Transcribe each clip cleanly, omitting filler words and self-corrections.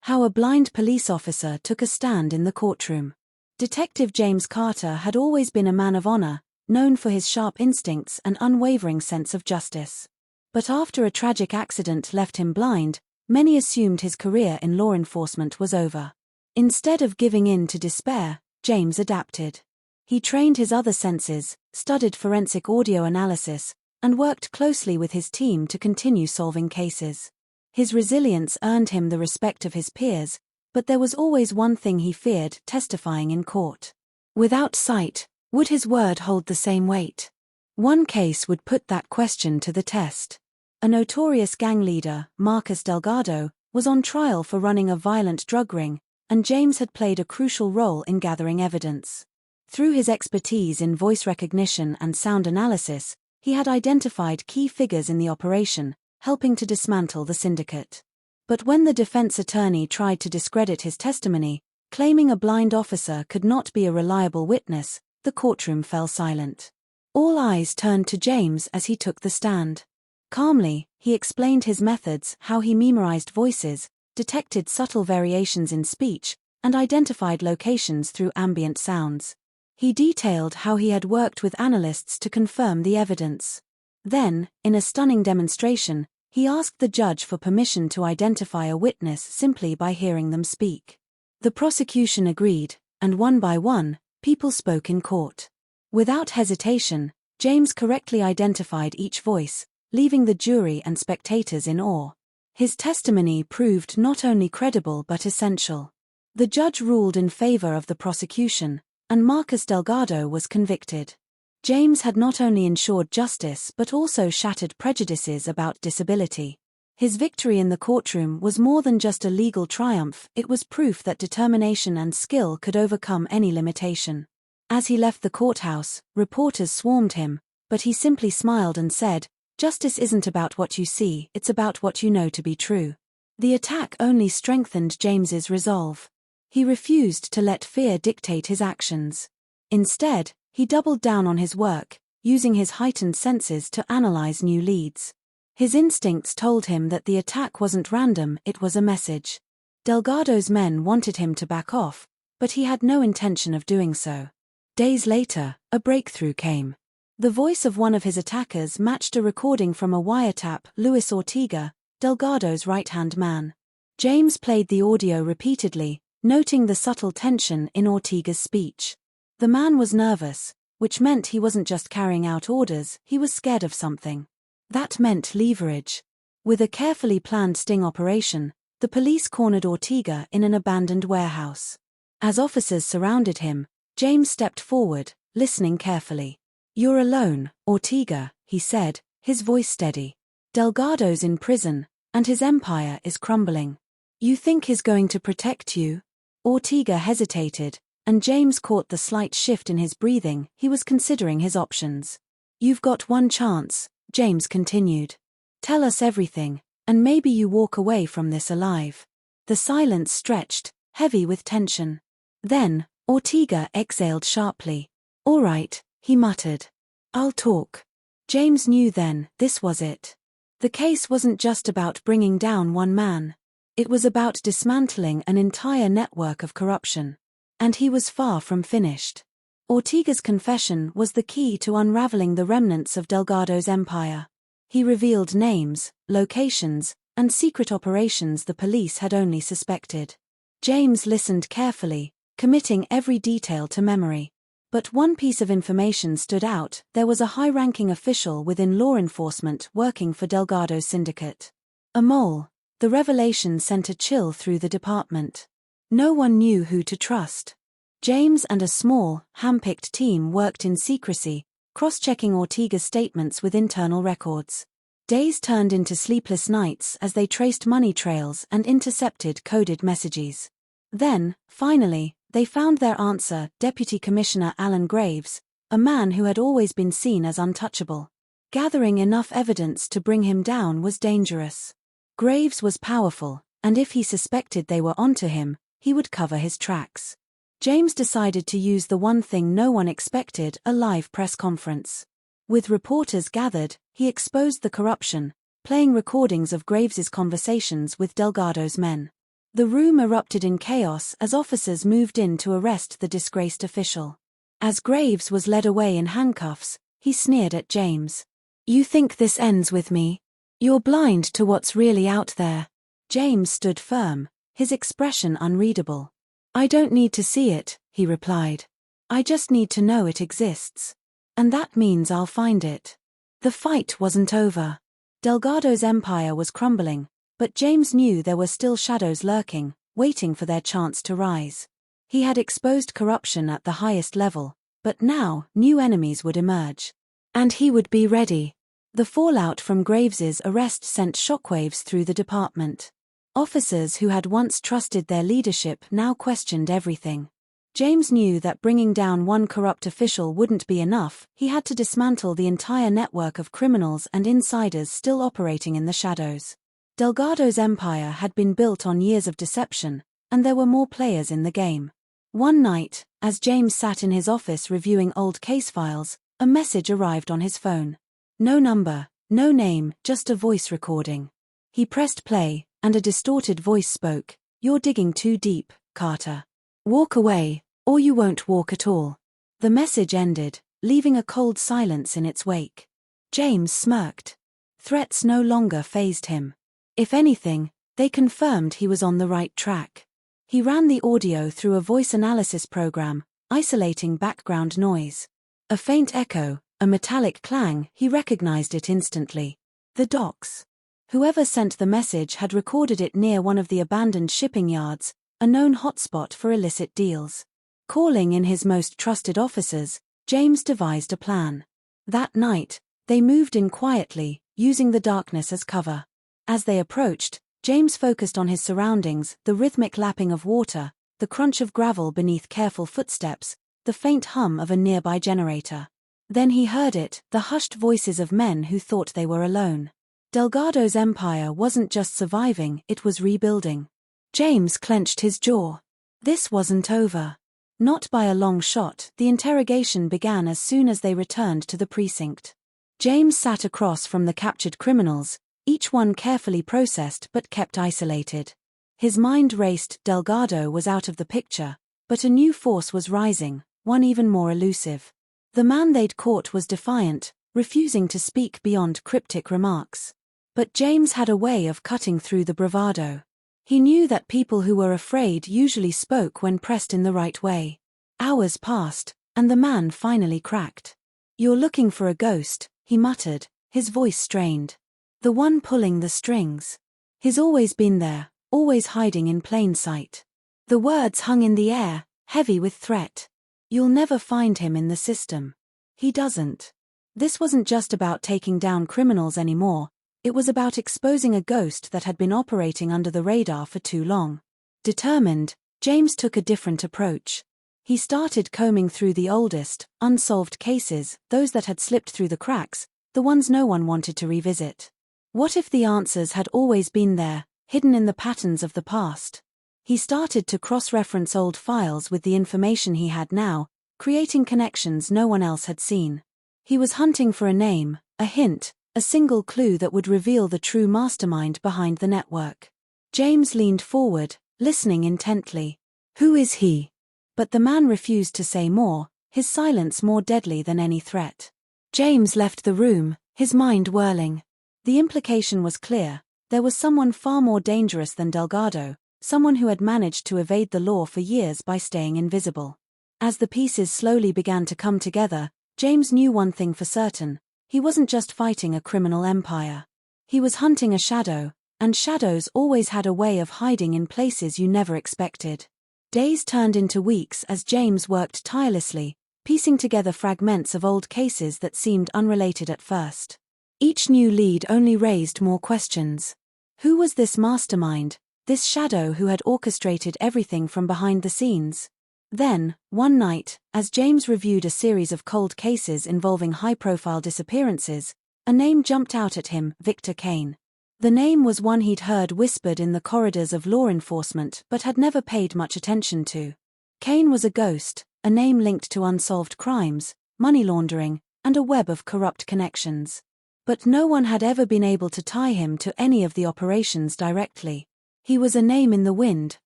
How a blind police officer took a stand in the courtroom. Detective James Carter had always been a man of honor, known for his sharp instincts and unwavering sense of justice. But after a tragic accident left him blind, many assumed his career in law enforcement was over. Instead of giving in to despair, James adapted. He trained his other senses, studied forensic audio analysis, and worked closely with his team to continue solving cases. His resilience earned him the respect of his peers, but there was always one thing he feared: testifying in court. Without sight, would his word hold the same weight? One case would put that question to the test. A notorious gang leader, Marcus Delgado, was on trial for running a violent drug ring, and James had played a crucial role in gathering evidence. Through his expertise in voice recognition and sound analysis, he had identified key figures in the operation, helping to dismantle the syndicate. But when the defense attorney tried to discredit his testimony, claiming a blind officer could not be a reliable witness, the courtroom fell silent. All eyes turned to James as he took the stand. Calmly, he explained his methods: how he memorized voices, detected subtle variations in speech, and identified locations through ambient sounds. He detailed how he had worked with analysts to confirm the evidence. Then, in a stunning demonstration, he asked the judge for permission to identify a witness simply by hearing them speak. The prosecution agreed, and one by one, people spoke in court. Without hesitation, James correctly identified each voice, leaving the jury and spectators in awe. His testimony proved not only credible but essential. The judge ruled in favor of the prosecution, and Marcus Delgado was convicted. James had not only ensured justice but also shattered prejudices about disability. His victory in the courtroom was more than just a legal triumph; it was proof that determination and skill could overcome any limitation. As he left the courthouse, reporters swarmed him, but he simply smiled and said, "Justice isn't about what you see, it's about what you know to be true." The attack only strengthened James's resolve. He refused to let fear dictate his actions. Instead, he doubled down on his work, using his heightened senses to analyze new leads. His instincts told him that the attack wasn't random, it was a message. Delgado's men wanted him to back off, but he had no intention of doing so. Days later, a breakthrough came. The voice of one of his attackers matched a recording from a wiretap: Luis Ortega, Delgado's right-hand man. James played the audio repeatedly, noting the subtle tension in Ortega's speech. The man was nervous, which meant he wasn't just carrying out orders, he was scared of something. That meant leverage. With a carefully planned sting operation, the police cornered Ortega in an abandoned warehouse. As officers surrounded him, James stepped forward, listening carefully. "You're alone, Ortega," he said, his voice steady. "Delgado's in prison, and his empire is crumbling. You think he's going to protect you?" Ortega hesitated, and James caught the slight shift in his breathing. He was considering his options. "You've got one chance," James continued. "Tell us everything, and maybe you walk away from this alive." The silence stretched, heavy with tension. Then, Ortega exhaled sharply. "All right," he muttered. "I'll talk." James knew then, this was it. The case wasn't just about bringing down one man. It was about dismantling an entire network of corruption. And he was far from finished. Ortega's confession was the key to unraveling the remnants of Delgado's empire. He revealed names, locations, and secret operations the police had only suspected. James listened carefully, committing every detail to memory. But one piece of information stood out: there was a high-ranking official within law enforcement working for Delgado's syndicate. A mole. The revelation sent a chill through the department. No one knew who to trust. James and a small, hand-picked team worked in secrecy, cross-checking Ortega's statements with internal records. Days turned into sleepless nights as they traced money trails and intercepted coded messages. Then, finally, they found their answer: Deputy Commissioner Alan Graves, a man who had always been seen as untouchable. Gathering enough evidence to bring him down was dangerous. Graves was powerful, and if he suspected they were onto him, he would cover his tracks. James decided to use the one thing no one expected: a live press conference. With reporters gathered, he exposed the corruption, playing recordings of Graves's conversations with Delgado's men. The room erupted in chaos as officers moved in to arrest the disgraced official. As Graves was led away in handcuffs, he sneered at James. "You think this ends with me? You're blind to what's really out there." James stood firm, his expression unreadable. "I don't need to see it," he replied. "I just need to know it exists. And that means I'll find it." The fight wasn't over. Delgado's empire was crumbling, but James knew there were still shadows lurking, waiting for their chance to rise. He had exposed corruption at the highest level, but now new enemies would emerge. And he would be ready. The fallout from Graves's arrest sent shockwaves through the department. Officers who had once trusted their leadership now questioned everything. James knew that bringing down one corrupt official wouldn't be enough. He had to dismantle the entire network of criminals and insiders still operating in the shadows. Delgado's empire had been built on years of deception, and there were more players in the game. One night, as James sat in his office reviewing old case files, a message arrived on his phone. No number, no name, just a voice recording. He pressed play, and a distorted voice spoke. "You're digging too deep, Carter. Walk away, or you won't walk at all." The message ended, leaving a cold silence in its wake. James smirked. Threats no longer fazed him. If anything, they confirmed he was on the right track. He ran the audio through a voice analysis program, isolating background noise. A faint echo, a metallic clang, he recognized it instantly. The docks. Whoever sent the message had recorded it near one of the abandoned shipping yards, a known hotspot for illicit deals. Calling in his most trusted officers, James devised a plan. That night, they moved in quietly, using the darkness as cover. As they approached, James focused on his surroundings, the rhythmic lapping of water, the crunch of gravel beneath careful footsteps, the faint hum of a nearby generator. Then he heard it, the hushed voices of men who thought they were alone. Delgado's empire wasn't just surviving, it was rebuilding. James clenched his jaw. This wasn't over. Not by a long shot. The interrogation began as soon as they returned to the precinct. James sat across from the captured criminals, each one carefully processed but kept isolated. His mind raced. Delgado was out of the picture, but a new force was rising, one even more elusive. The man they'd caught was defiant, refusing to speak beyond cryptic remarks. But James had a way of cutting through the bravado. He knew that people who were afraid usually spoke when pressed in the right way. Hours passed, and the man finally cracked. "You're looking for a ghost," he muttered, his voice strained. "The one pulling the strings. He's always been there, always hiding in plain sight." The words hung in the air, heavy with threat. "You'll never find him in the system. He doesn't." This wasn't just about taking down criminals anymore. It was about exposing a ghost that had been operating under the radar for too long. Determined, James took a different approach. He started combing through the oldest, unsolved cases, those that had slipped through the cracks, the ones no one wanted to revisit. What if the answers had always been there, hidden in the patterns of the past? He started to cross-reference old files with the information he had now, creating connections no one else had seen. He was hunting for a name, a hint, a single clue that would reveal the true mastermind behind the network. James leaned forward, listening intently. "Who is he?" But the man refused to say more, his silence more deadly than any threat. James left the room, his mind whirling. The implication was clear. There was someone far more dangerous than Delgado, someone who had managed to evade the law for years by staying invisible. As the pieces slowly began to come together, James knew one thing for certain. He wasn't just fighting a criminal empire. He was hunting a shadow, and shadows always had a way of hiding in places you never expected. Days turned into weeks as James worked tirelessly, piecing together fragments of old cases that seemed unrelated at first. Each new lead only raised more questions. Who was this mastermind, this shadow who had orchestrated everything from behind the scenes? Then, one night, as James reviewed a series of cold cases involving high-profile disappearances, a name jumped out at him: Victor Kane. The name was one he'd heard whispered in the corridors of law enforcement but had never paid much attention to. Kane was a ghost, a name linked to unsolved crimes, money laundering, and a web of corrupt connections. But no one had ever been able to tie him to any of the operations directly. He was a name in the wind,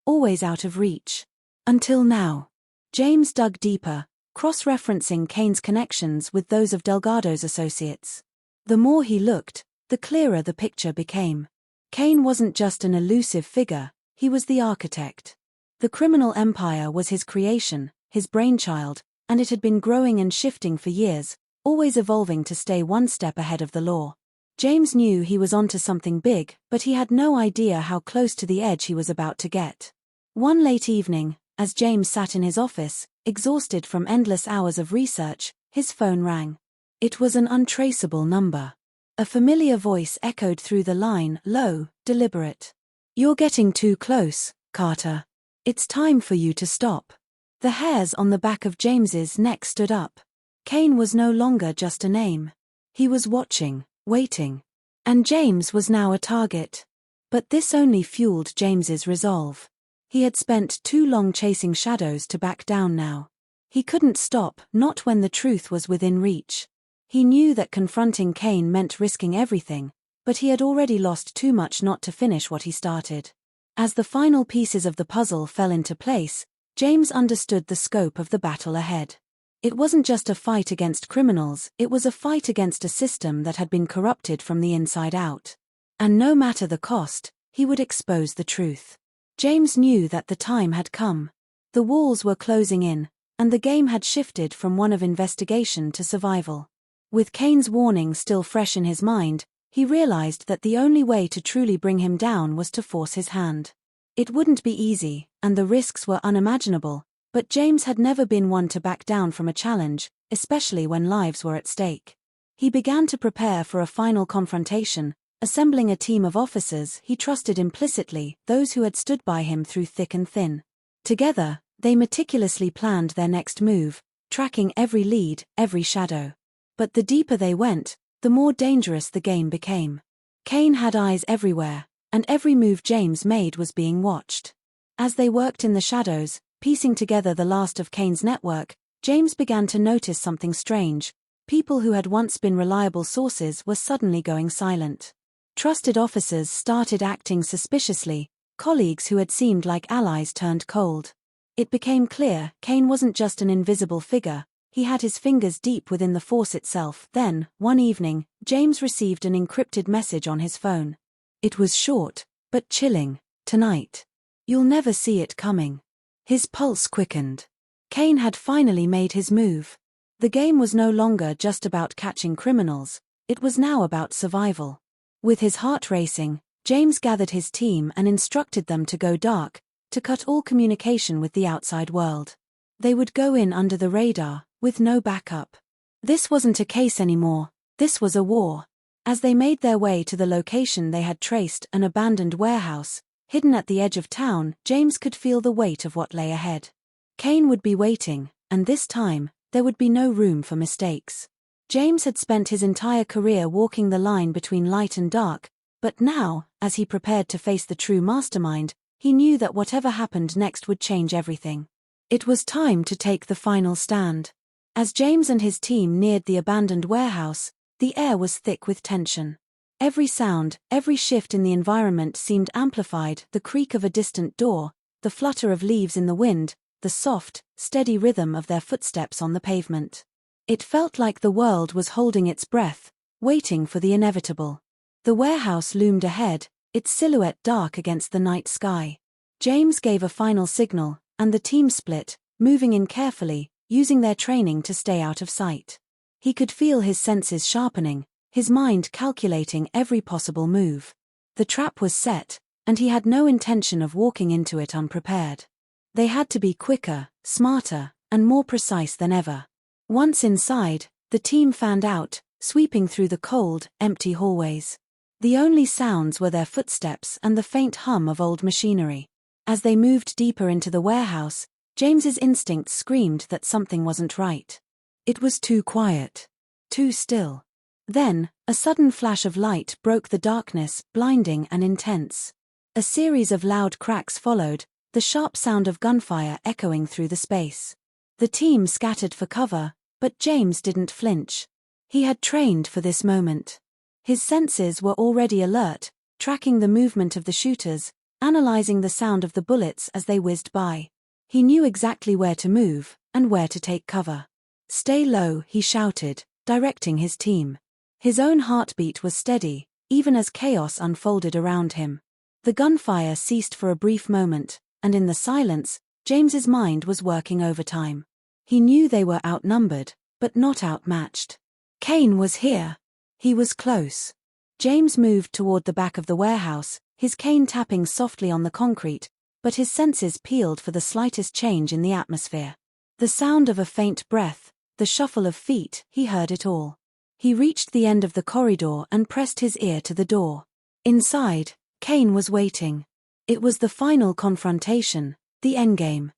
always out of reach. Until now. James dug deeper, cross-referencing Kane's connections with those of Delgado's associates. The more he looked, the clearer the picture became. Kane wasn't just an elusive figure, he was the architect. The criminal empire was his creation, his brainchild, and it had been growing and shifting for years, always evolving to stay one step ahead of the law. James knew he was onto something big, but he had no idea how close to the edge he was about to get. One late evening, as James sat in his office, exhausted from endless hours of research, his phone rang. It was an untraceable number. A familiar voice echoed through the line, low, deliberate. "You're getting too close, Carter. It's time for you to stop." The hairs on the back of James's neck stood up. Kane was no longer just a name. He was watching, waiting. And James was now a target. But this only fueled James's resolve. He had spent too long chasing shadows to back down now. He couldn't stop, not when the truth was within reach. He knew that confronting Kane meant risking everything, but he had already lost too much not to finish what he started. As the final pieces of the puzzle fell into place, James understood the scope of the battle ahead. It wasn't just a fight against criminals, it was a fight against a system that had been corrupted from the inside out. And no matter the cost, he would expose the truth. James knew that the time had come. The walls were closing in, and the game had shifted from one of investigation to survival. With Kane's warning still fresh in his mind, he realized that the only way to truly bring him down was to force his hand. It wouldn't be easy, and the risks were unimaginable, but James had never been one to back down from a challenge, especially when lives were at stake. He began to prepare for a final confrontation, assembling a team of officers he trusted implicitly, those who had stood by him through thick and thin. Together, they meticulously planned their next move, tracking every lead, every shadow. But the deeper they went, the more dangerous the game became. Kane had eyes everywhere, and every move James made was being watched. As they worked in the shadows, piecing together the last of Kane's network, James began to notice something strange. People who had once been reliable sources were suddenly going silent. Trusted officers started acting suspiciously, colleagues who had seemed like allies turned cold. It became clear Kane wasn't just an invisible figure, he had his fingers deep within the force itself. Then, one evening, James received an encrypted message on his phone. It was short, but chilling. "Tonight. You'll never see it coming." His pulse quickened. Kane had finally made his move. The game was no longer just about catching criminals, it was now about survival. With his heart racing, James gathered his team and instructed them to go dark, to cut all communication with the outside world. They would go in under the radar, with no backup. This wasn't a case anymore, this was a war. As they made their way to the location they had traced, an abandoned warehouse, hidden at the edge of town, James could feel the weight of what lay ahead. Kane would be waiting, and this time, there would be no room for mistakes. James had spent his entire career walking the line between light and dark, but now, as he prepared to face the true mastermind, he knew that whatever happened next would change everything. It was time to take the final stand. As James and his team neared the abandoned warehouse, the air was thick with tension. Every sound, every shift in the environment seemed amplified, the creak of a distant door, the flutter of leaves in the wind, the soft, steady rhythm of their footsteps on the pavement. It felt like the world was holding its breath, waiting for the inevitable. The warehouse loomed ahead, its silhouette dark against the night sky. James gave a final signal, and the team split, moving in carefully, using their training to stay out of sight. He could feel his senses sharpening, his mind calculating every possible move. The trap was set, and he had no intention of walking into it unprepared. They had to be quicker, smarter, and more precise than ever. Once inside, the team fanned out, sweeping through the cold, empty hallways. The only sounds were their footsteps and the faint hum of old machinery. As they moved deeper into the warehouse, James's instincts screamed that something wasn't right. It was too quiet. Too still. Then, a sudden flash of light broke the darkness, blinding and intense. A series of loud cracks followed, the sharp sound of gunfire echoing through the space. The team scattered for cover, but James didn't flinch. He had trained for this moment. His senses were already alert, tracking the movement of the shooters, analyzing the sound of the bullets as they whizzed by. He knew exactly where to move, and where to take cover. "Stay low," he shouted, directing his team. His own heartbeat was steady, even as chaos unfolded around him. The gunfire ceased for a brief moment, and in the silence, James's mind was working overtime. He knew they were outnumbered, but not outmatched. Kane was here. He was close. James moved toward the back of the warehouse, his cane tapping softly on the concrete, but his senses peeled for the slightest change in the atmosphere. The sound of a faint breath, the shuffle of feet, he heard it all. He reached the end of the corridor and pressed his ear to the door. Inside, Kane was waiting. It was the final confrontation, the endgame.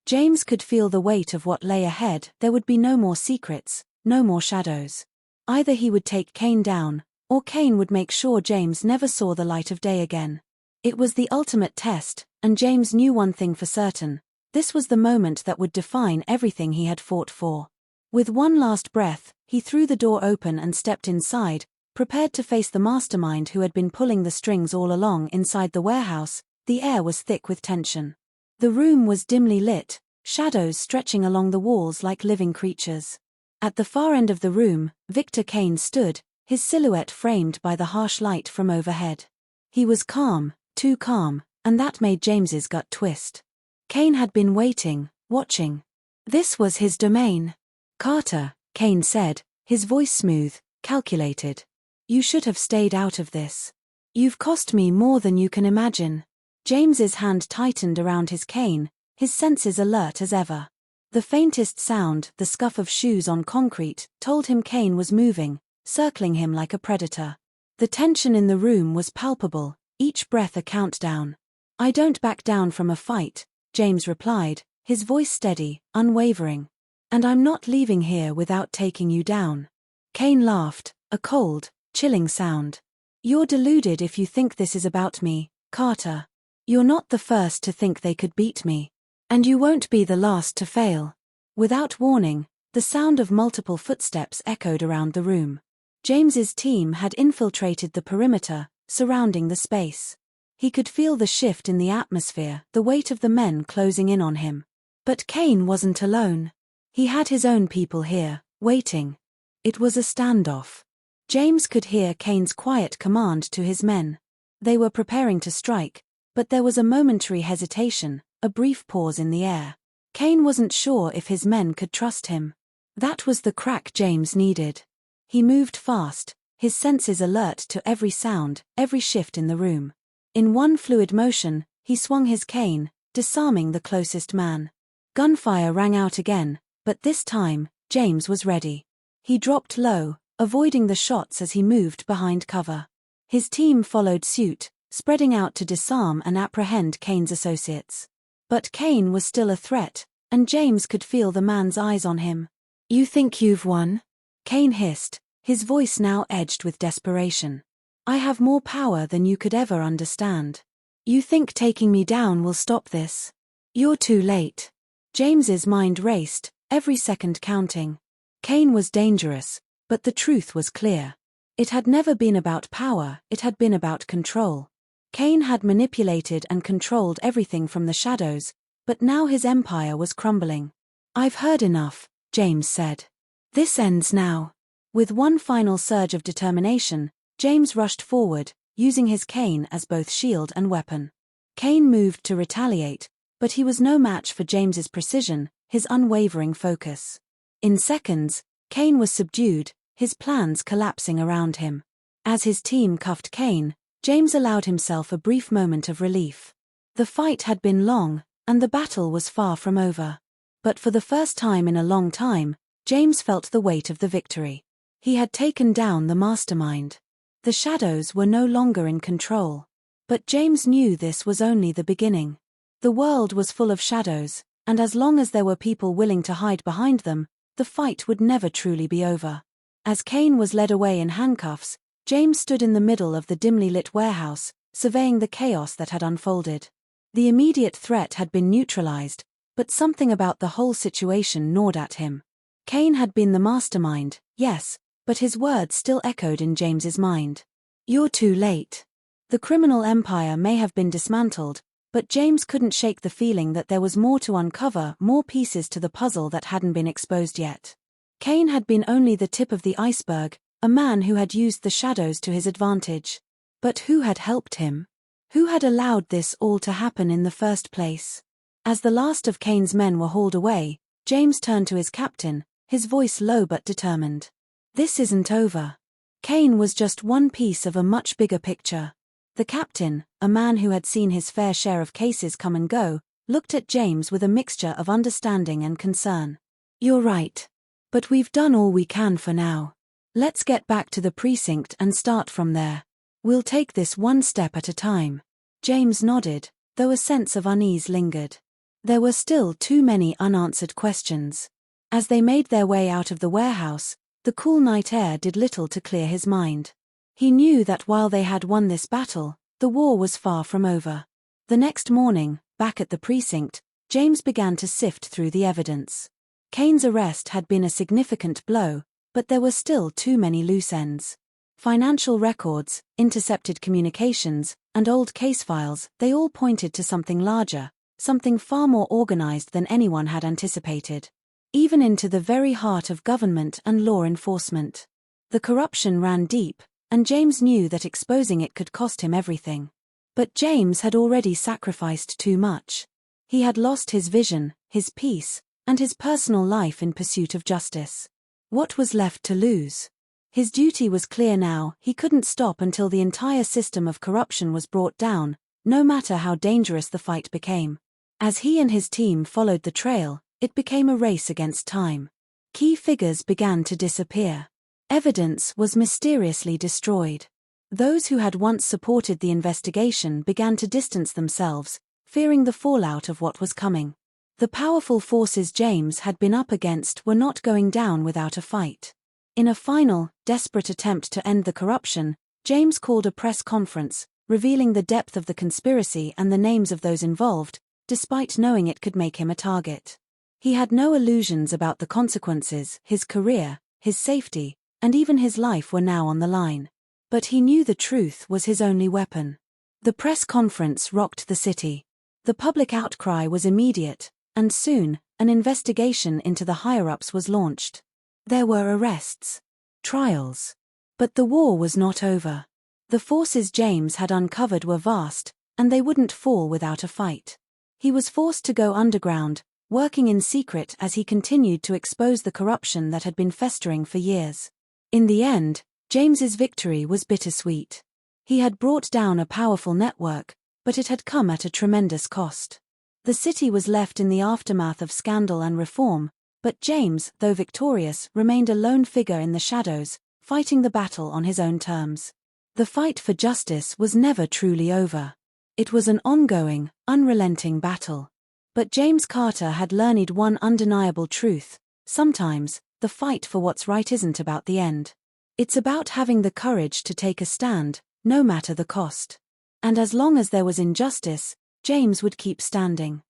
James could feel the weight of what lay ahead. There would be no more secrets, no more shadows. Either he would take Kane down, or Kane would make sure James never saw the light of day again. It was the ultimate test, and James knew one thing for certain. This was the moment that would define everything he had fought for. With one last breath, he threw the door open and stepped inside, prepared to face the mastermind who had been pulling the strings all along. Inside the warehouse, the air was thick with tension. The room was dimly lit, shadows stretching along the walls like living creatures. At the far end of the room, Victor Kane stood, his silhouette framed by the harsh light from overhead. He was calm, too calm, and that made James's gut twist. Kane had been waiting, watching. This was his domain. "Carter," Kane said, his voice smooth, calculated. "You should have stayed out of this. You've cost me more than you can imagine." James's hand tightened around his cane, his senses alert as ever. The faintest sound, the scuff of shoes on concrete, told him Kane was moving, circling him like a predator. The tension in the room was palpable, each breath a countdown. "I don't back down from a fight," James replied, his voice steady, unwavering. "And I'm not leaving here without taking you down." Kane laughed, a cold, chilling sound. "You're deluded if you think this is about me, Carter. You're not the first to think they could beat me. And you won't be the last to fail." Without warning, the sound of multiple footsteps echoed around the room. James's team had infiltrated the perimeter, surrounding the space. He could feel the shift in the atmosphere, the weight of the men closing in on him. But Kane wasn't alone. He had his own people here, waiting. It was a standoff. James could hear Kane's quiet command to his men. They were preparing to strike, but there was a momentary hesitation, a brief pause in the air. Kane wasn't sure if his men could trust him. That was the crack James needed. He moved fast, his senses alert to every sound, every shift in the room. In one fluid motion, he swung his cane, disarming the closest man. Gunfire rang out again, but this time, James was ready. He dropped low, avoiding the shots as he moved behind cover. His team followed suit, spreading out to disarm and apprehend Kane's associates. But Kane was still a threat, and James could feel the man's eyes on him. "You think you've won?" Kane hissed, his voice now edged with desperation. "I have more power than you could ever understand. You think taking me down will stop this? You're too late." James's mind raced, every second counting. Kane was dangerous, but the truth was clear. It had never been about power, it had been about control. Kane had manipulated and controlled everything from the shadows, but now his empire was crumbling. "I've heard enough," James said. "This ends now." With one final surge of determination, James rushed forward, using his cane as both shield and weapon. Kane moved to retaliate, but he was no match for James's precision, his unwavering focus. In seconds, Kane was subdued, his plans collapsing around him. As his team cuffed Kane, James allowed himself a brief moment of relief. The fight had been long, and the battle was far from over. But for the first time in a long time, James felt the weight of the victory. He had taken down the mastermind. The shadows were no longer in control. But James knew this was only the beginning. The world was full of shadows, and as long as there were people willing to hide behind them, the fight would never truly be over. As Kane was led away in handcuffs, James stood in the middle of the dimly lit warehouse, surveying the chaos that had unfolded. The immediate threat had been neutralized, but something about the whole situation gnawed at him. Kane had been the mastermind, yes, but his words still echoed in James's mind. "You're too late." The criminal empire may have been dismantled, but James couldn't shake the feeling that there was more to uncover, more pieces to the puzzle that hadn't been exposed yet. Cain had been only the tip of the iceberg, a man who had used the shadows to his advantage. But who had helped him? Who had allowed this all to happen in the first place? As the last of Cain's men were hauled away, James turned to his captain, his voice low but determined. This isn't over. Cain was just one piece of a much bigger picture. The captain, a man who had seen his fair share of cases come and go, looked at James with a mixture of understanding and concern. You're right. But we've done all we can for now. Let's get back to the precinct and start from there. We'll take this one step at a time. James nodded, though a sense of unease lingered. There were still too many unanswered questions. As they made their way out of the warehouse, the cool night air did little to clear his mind. He knew that while they had won this battle, the war was far from over. The next morning, back at the precinct, James began to sift through the evidence. Cain's arrest had been a significant blow, but there were still too many loose ends. Financial records, intercepted communications, and old case files, they all pointed to something larger, something far more organized than anyone had anticipated. Even into the very heart of government and law enforcement. The corruption ran deep, and James knew that exposing it could cost him everything. But James had already sacrificed too much. He had lost his vision, his peace, and his personal life in pursuit of justice. What was left to lose? His duty was clear now. He couldn't stop until the entire system of corruption was brought down, no matter how dangerous the fight became. As he and his team followed the trail, it became a race against time. Key figures began to disappear. Evidence was mysteriously destroyed. Those who had once supported the investigation began to distance themselves, fearing the fallout of what was coming. The powerful forces James had been up against were not going down without a fight. In a final, desperate attempt to end the corruption, James called a press conference, revealing the depth of the conspiracy and the names of those involved, despite knowing it could make him a target. He had no illusions about the consequences. His career, his safety, and even his life were now on the line. But he knew the truth was his only weapon. The press conference rocked the city. The public outcry was immediate, and soon, an investigation into the higher-ups was launched. There were arrests, trials. But the war was not over. The forces James had uncovered were vast, and they wouldn't fall without a fight. He was forced to go underground, working in secret as he continued to expose the corruption that had been festering for years. In the end, James's victory was bittersweet. He had brought down a powerful network, but it had come at a tremendous cost. The city was left in the aftermath of scandal and reform, but James, though victorious, remained a lone figure in the shadows, fighting the battle on his own terms. The fight for justice was never truly over. It was an ongoing, unrelenting battle. But James Carter had learned one undeniable truth: sometimes, the fight for what's right isn't about the end. It's about having the courage to take a stand, no matter the cost. And as long as there was injustice, James would keep standing.